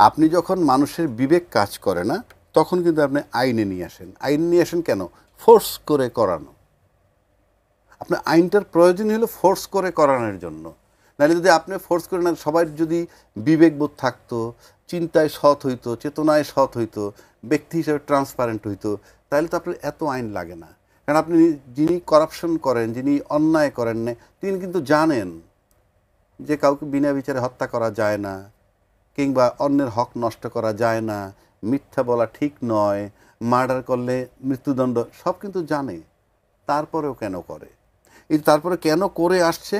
আপনি যখন মানুষের বিবেক কাজ করে না তখন কিন্তু আপনি আইনে নিয়ে আসেন। আইন নিয়ে আসেন কেন? ফোর্স করে করানো। আপনার আইনটার প্রয়োজন হলো ফোর্স করে করানোর জন্য। নাহলে যদি আপনি ফোর্স করে না, সবাই যদি বিবেকবোধ থাকতো, চিন্তায় সৎ হইতো, চেতনায় সৎ হইতো, ব্যক্তি হিসেবে ট্রান্সপারেন্ট হইতো, তাহলে তো আপনার এত আইন লাগে না। কারণ আপনি যিনি করাপশন করেন, যিনি অন্যায় করেন না, তিনি কিন্তু জানেন যে কাউকে বিনা বিচারে হত্যা করা যায় না, কিংবা অন্যের হক নষ্ট করা যায় না, মিথ্যা বলা ঠিক নয়, মার্ডার করলে মৃত্যুদণ্ড, সব কিন্তু জানে। তারপরেও কেন করে? এই তারপরে কেন করে আসছে?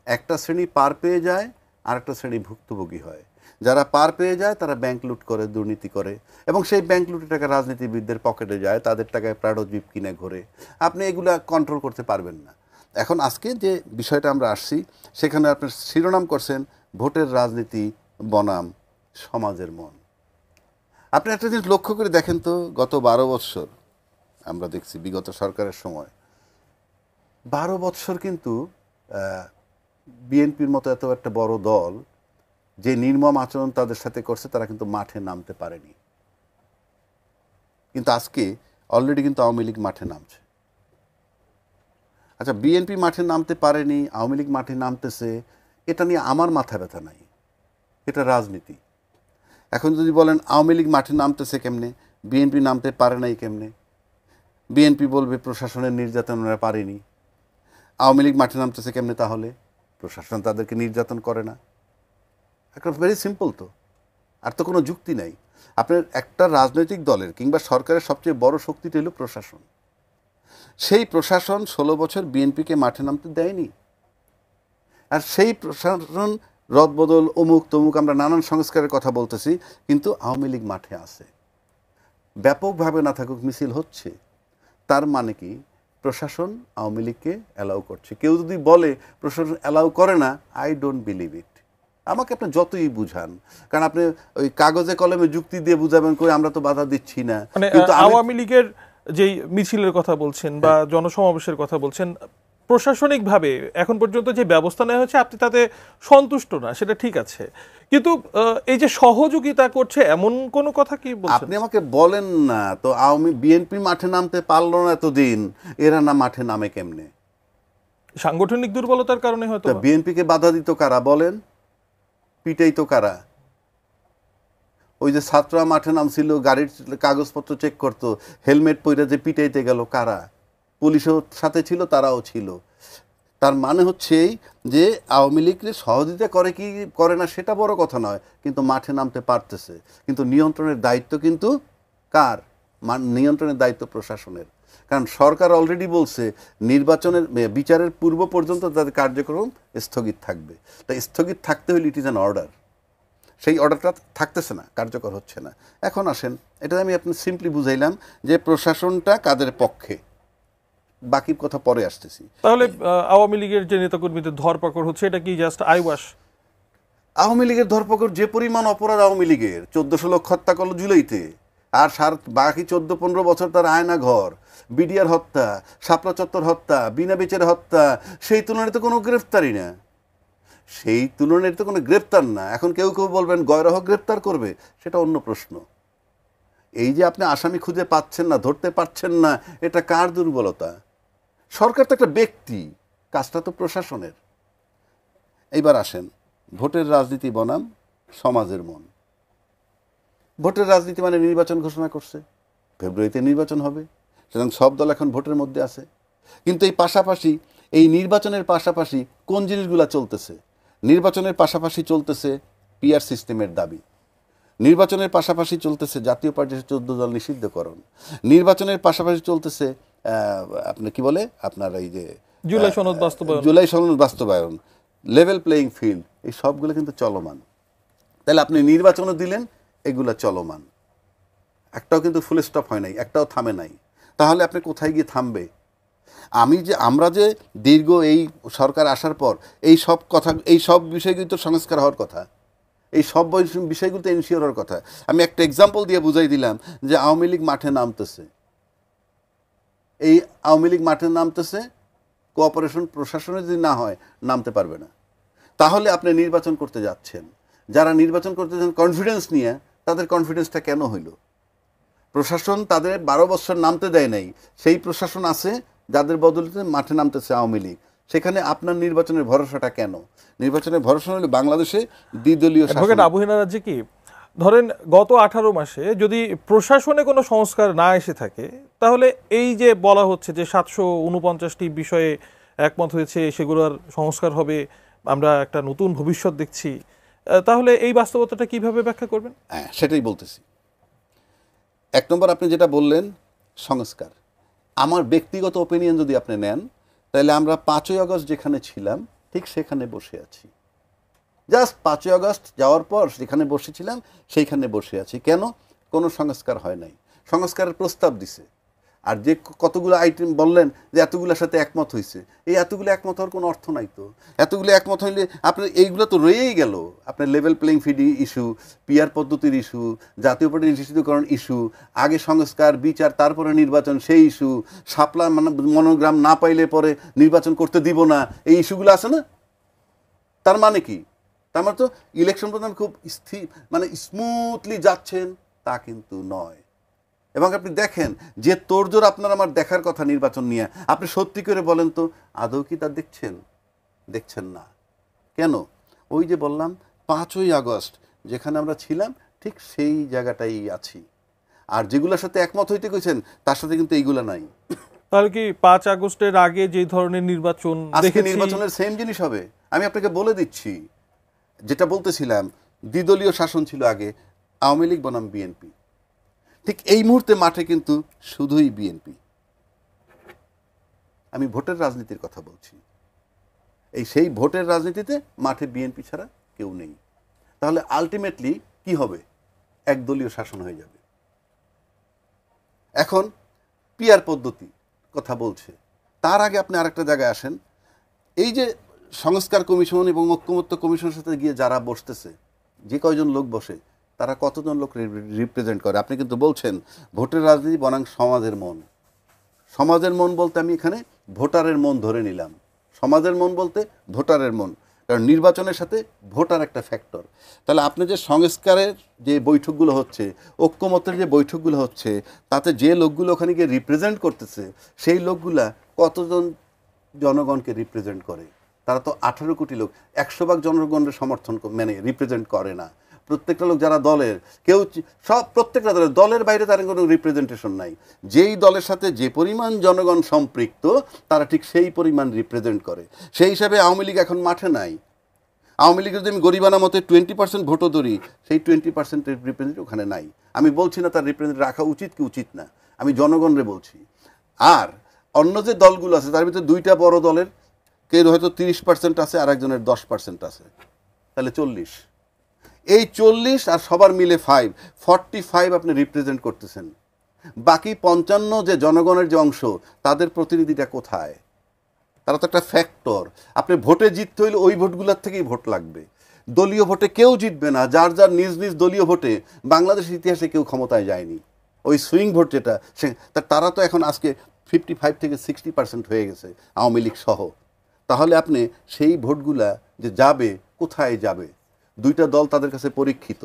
একটা শ্রেণী পার পেয়ে যায়, আর একটা শ্রেণী ভুক্তভোগী হয়। যারা পার পেয়ে যায় তারা ব্যাংক লুট করে, দুর্নীতি করে, এবং সেই ব্যাংক লুটের টাকা রাজনীতিবিদদের পকেটে যায়, তাদের টাকায় প্রাডো জিপ কিনে ঘোরে। আপনি এগুলা কন্ট্রোল করতে পারবেন না। এখন আজকে যে বিষয়টা আমরা আসছি, সেখানে আপনার শিরোনাম করছেন ভোটের রাজনীতি বনাম সমাজের মন। আপনি একটা জিনিস লক্ষ্য করে দেখেন তো, গত 12 বৎসর আমরা দেখছি, বিগত সরকারের সময় 12 বৎসর কিন্তু বিএনপির মতো এত একটা বড় দল যে নির্মম আচরণ তাদের সাথে করছে, তারা কিন্তু মাঠে নামতে পারেনি। কিন্তু আজকে অলরেডি কিন্তু আওয়ামী লীগ মাঠে নামছে। আচ্ছা, বিএনপি মাঠে নামতে পারেনি, আওয়ামী লীগ মাঠে নামতেছে, এটা নিয়ে আমার মাথা ব্যথা নাই, এটা রাজনীতি। এখন যদি বলেন আওয়ামী লীগ মাঠে নামতেছে কেমনে, বিএনপি নামতে পারে নাই কেমনে, বিএনপি বলবে প্রশাসনের নির্যাতন ওরা পারেনি। আওয়ামী লীগ মাঠে নামতেছে কেমনে? তাহলে প্রশাসন তাদেরকে নির্যাতন করে না। একটা ভেরি সিম্পল তো, আর তো কোনো যুক্তি নাই। আপনার একটা রাজনৈতিক দলের কিংবা সরকারের সবচেয়ে বড় শক্তিটা হলো প্রশাসন। সেই প্রশাসন 16 বছর বিএনপিকে মাঠে নামতে দেয়নি। আর সেই প্রশাসন রদবদল, অমুক তমুক, আমরা নানান সংস্কারের কথা বলতেছি, কিন্তু আওয়ামী লীগ মাঠে আছে। ব্যাপকভাবে না থাকুক, মিছিল হচ্ছে, তার মানে কি প্রশাসন আওয়ামী লীগকে অ্যালাউ করছে। কেউ যদি বলে প্রশাসন অ্যালাউ করে না, আই ডোন্ট বিলিভ ইট। আমাকে আপনি যতই বুঝান, কারণ আপনি ওই কাগজে কলমে যুক্তি দিয়ে বুঝাবেন করে আমরা তো বাধা দিচ্ছি না। কিন্তু আওয়ামী লীগের যেই মিছিলের কথা বলছেন বা জনসমাবেশের কথা বলছেন, প্রশাসনিকভাবে এখন পর্যন্ত যে ব্যবস্থা নেওয়া হয়েছে আপনি তাতে সন্তুষ্ট না, সেটা ঠিক আছে, কিন্তু এই যে সহযোগিতা করছে এমন কোনো কথা কি বলছেন? আপনি আমাকে বলেন না তো, বিএনপি মাঠে নামতে পারলো না এতদিন, এরা না মাঠে নামে কেমনে? সাংগঠনিক দুর্বলতার কারণে হয়তো। বিএনপিকে বাধা দিত কারা বলেন? পিটাই তো কারা? ওই যে ছাত্ররা মাঠে নামছিল, গাড়ির কাগজপত্র চেক করতো, হেলমেট পরে যে পিটাইতে গেল কারা? পুলিশও সাথে ছিল, তারাও ছিল। তার মানে হচ্ছে যে আওয়ামী লীগকে সহযোগিতা করে কি করে না সেটা বড় কথা নয়, কিন্তু মাঠে নামতে পারতেছে। কিন্তু নিয়ন্ত্রণের দায়িত্ব কিন্তু কার? নিয়ন্ত্রণের দায়িত্ব প্রশাসনের। কারণ সরকার অলরেডি বলছে নির্বাচনের বিচারের পূর্ব পর্যন্ত তাদের কার্যক্রম স্থগিত থাকবে। তাই স্থগিত থাকতে হলে ইট ইজ অ্যান অর্ডার। সেই অর্ডারটা থাকতেছে না, কার্যকর হচ্ছে না। এখন আসেন, এটা আমি আপনি সিম্পলি বুঝাইলাম যে প্রশাসনটা কাদের পক্ষে, বাকি কথা পরে আসতেছি। তাহলে আওয়ামী লীগের যে নেতাকর্মীদের ধরপাকড় হচ্ছে, এটা কি জাস্ট আইওয়াশ? আওয়ামী লীগের ধরপাকড়, যে পরিমাণ অপরাধ আওয়ামী লীগের, 1400 লোক হত্যা করলো জুলাইতে, আর বাকি 14-15 বছর তার আয়না ঘর, বিডিআর হত্যা, শাপলা চত্বর হত্যা, বিনা বিচারে হত্যা, সেই তুলনায় তো কোনো গ্রেফতারই না। সেই তুলনায় তো কোনো গ্রেপ্তার না। এখন কেউ কেউ বলবেন গয়রহ গ্রেপ্তার করবে, সেটা অন্য প্রশ্ন। এই যে আপনি আসামি খুঁজে পাচ্ছেন না, ধরতে পারছেন না, এটা কার দুর্বলতা? সরকার তো একটা ব্যক্তি, কাজটা তো প্রশাসনের। এইবার আসেন ভোটের রাজনীতি বনাম সমাজের মন। ভোটের রাজনীতি মানে নির্বাচন ঘোষণা করছে, ফেব্রুয়ারিতে নির্বাচন হবে, সুতরাং সব দল এখন ভোটের মধ্যে আছে। কিন্তু এই পাশাপাশি, এই নির্বাচনের পাশাপাশি কোন জিনিসগুলো চলতেছে? নির্বাচনের পাশাপাশি চলতেছে পিআর সিস্টেমের দাবি, নির্বাচনের পাশাপাশি চলতেছে জাতীয় পার্টির 14 দল নিষিদ্ধকরণ, নির্বাচনের পাশাপাশি চলতেছে আপনি কি বলে আপনার এই যে জুলাই সনদ বাস্তবায়ন, লেভেল প্লেয়িং ফিল্ড, এই সবগুলো কিন্তু চলমান। তাহলে আপনি নির্বাচনও দিলেন, এগুলো চলমান, একটাও কিন্তু ফুল স্টপ হয় নাই, একটাও থামে নাই। তাহলে আপনি কোথায় গিয়ে থামবে? আমরা যে দীর্ঘ এই সরকার আসার পর এই সব কথা, এই সব বিষয়গুলো তো সংস্কার হওয়ার কথা, এই সব বিষয়গুলো তো এনশিওর হওয়ার কথা। আমি একটা এক্সাম্পল দিয়ে বুঝাই দিলাম যে আওয়ামী লীগ মাঠে নামতেছে, এই আওয়ামী লীগ মাঠে নামতেছে, কোঅপারেশন প্রশাসনে যদি না হয় নামতে পারবে না। তাহলে আপনি নির্বাচন করতে যাচ্ছেন, যারা নির্বাচন করতে যাচ্ছেন কনফিডেন্স নিয়ে, তাদের কনফিডেন্সটা কেন হইল? প্রশাসন তাদের 12 বছর নামতে দেয় নাই, সেই প্রশাসন আছে যাদের বদলে মাঠে নামতেছে আওয়ামী লীগ। সেখানে আপনার নির্বাচনের ভরসাটা কেন? নির্বাচনের ভরসা হলো বাংলাদেশে দ্বিদলীয় শাসন। অ্যাডভোকেট আবু হেনা রাজ্জি কি ধরেন গত 18 মাসে যদি প্রশাসনে কোনো সংস্কার না এসে থাকে, তাহলে এই যে বলা হচ্ছে যে 749টি বিষয়ে একমত হয়েছে, সেগুলোর সংস্কার হবে, আমরা একটা নতুন ভবিষ্যৎ দেখছি, তাহলে এই বাস্তবতাটা কিভাবে ব্যাখ্যা করবেন? হ্যাঁ, সেটাই বলতেছি। এক নম্বর, আপনি যেটা বললেন সংস্কার, আমার ব্যক্তিগত ওপিনিয়ন যদি আপনি নেন, তাহলে আমরা 5ই আগস্ট যেখানে ছিলাম ঠিক সেখানে বসে আছি। জাস্ট 5ই আগস্ট যাওয়ার পর যেখানে বসেছিলাম সেইখানে বসে আছি। কেন? কোনো সংস্কার হয় নাই। সংস্কারের প্রস্তাব দিছে, আর যে কতগুলো আইটেম বললেন যে এতগুলোর সাথে একমত হয়েছে, এই এতগুলো একমত হওয়ার কোনো অর্থ নাই তো। এতগুলো একমত হইলে আপনার এইগুলো তো রয়েই গেল। আপনার level playing field issue, PR পদ্ধতির ইস্যু, জাতীয় পার্টি নিশ্চিতকরণ ইস্যু, আগে সংস্কার বিচার তারপরে নির্বাচন সেই ইস্যু, সাপ্লাই মনোগ্রাম না পাইলে পরে নির্বাচন করতে দিব না, এই ইস্যুগুলো আছে না? তার মানে কি? তার মানে তো ইলেকশন প্রধান খুব স্থির মানে স্মুথলি যাচ্ছেন তা কিন্তু নয়। এবং আপনি দেখেন যে তোড়জোড় আপনার আমার দেখার কথা নির্বাচন নিয়ে, আপনি সত্যি করে বলেন তো আদৌ কি তা দেখছেন? দেখছেন না। কেন? ওই যে বললাম 5ই আগস্ট যেখানে আমরা ছিলাম ঠিক সেই জায়গাটাই আছি। আর যেগুলোর সাথে একমত হইতে কইছেন তার সাথে কিন্তু এইগুলা নাই। তাহলে কি 5 আগস্টের আগে যে ধরনের নির্বাচন আজকে দেখেছি, নির্বাচনের সেম জিনিস হবে? আমি আপনাকে বলে দিচ্ছি, যেটা বলতেছিলাম দ্বিদলীয় শাসন ছিল আগে, আওয়ামী লীগ বনাম বিএনপি। ঠিক এই মুহূর্তে মাঠে কিন্তু শুধুই বিএনপি। আমি ভোটের রাজনীতির কথা বলছি। সেই ভোটের রাজনীতিতে মাঠে বিএনপি ছাড়া কেউ নেই। তাহলে আলটিমেটলি কি হবে? একদলীয় শাসন হয়ে যাবে। এখন পিআর পদ্ধতি কথা বলছে, তার আগে আপনি আরেকটা জায়গায় আসেন। এই যে সংস্কার কমিশন এবং ঐক্যমত্য কমিশনের সাথে গিয়ে যারা বসতেছে, যে কয়জন লোক বসে, তারা কতজন লোক রিপ্রেজেন্ট করে? আপনি কিন্তু বলছেন ভোটের রাজনীতি বনাম সমাজের মন। সমাজের মন বলতে আমি এখানে ভোটারের মন ধরে নিলাম। সমাজের মন বলতে ভোটারের মন, কারণ নির্বাচনের সাথে ভোটার একটা ফ্যাক্টর। তাহলে আপনি যে সংস্কারের যে বৈঠকগুলো হচ্ছে, ঐক্যমত্যের যে বৈঠকগুলো হচ্ছে, তাতে যে লোকগুলো ওখানে গিয়ে রিপ্রেজেন্ট করতেছে, সেই লোকগুলা কতজন জনগণকে রিপ্রেজেন্ট করে? তারা তো 18 কোটি লোক, 100 ভাগ জনগণের সমর্থন মানে রিপ্রেজেন্ট করে না। প্রত্যেকটা লোক যারা দলের, কেউ সব প্রত্যেকটা দলের বাইরে তার কোনো রিপ্রেজেন্টেশন নাই। যেই দলের সাথে যে পরিমাণ জনগণ সম্পৃক্ত, তারা ঠিক সেই পরিমাণ রিপ্রেজেন্ট করে। সেই হিসাবে আওয়ামী লীগ এখন মাঠে নাই। আওয়ামী লীগের যদি আমি গরিবানা মতে 20% ভোটও ধরি, সেই 20% রিপ্রেজেন্ট ওখানে নাই। আমি বলছি না তার রিপ্রেজেন্ট রাখা উচিত কি উচিত না, আমি জনগণরে বলছি। আর অন্য যে দলগুলো আছে তার ভিতরে দুইটা বড় দলের কেউ হয়তো 30% আছে, আর একজনের 10% আছে, তাহলে 40। এই 40 আর সবার মিলে 45 আপনি রিপ্রেজেন্ট করতেছেন। বাকি 55 যে জনগণের যে অংশ, তাদের প্রতিনিধিটা কোথায়? তারা তো একটা ফ্যাক্টর। আপনি ভোটে জিততে হইলে ওই ভোটগুলোর থেকেই ভোট লাগবে। দলীয় ভোটে কেউ জিতবে না। যার যার নিজ নিজ দলীয় ভোটে বাংলাদেশের ইতিহাসে কেউ ক্ষমতায় যায়নি। ওই সুইং ভোট যেটা, তারা তো এখন আজকে 55 থেকে 60% হয়ে গেছে আওয়ামী লীগ সহ। তাহলে আপনি সেই ভোটগুলা যে যাবে, কোথায় যাবে? দুইটা দল তাদের কাছে পরীক্ষিত,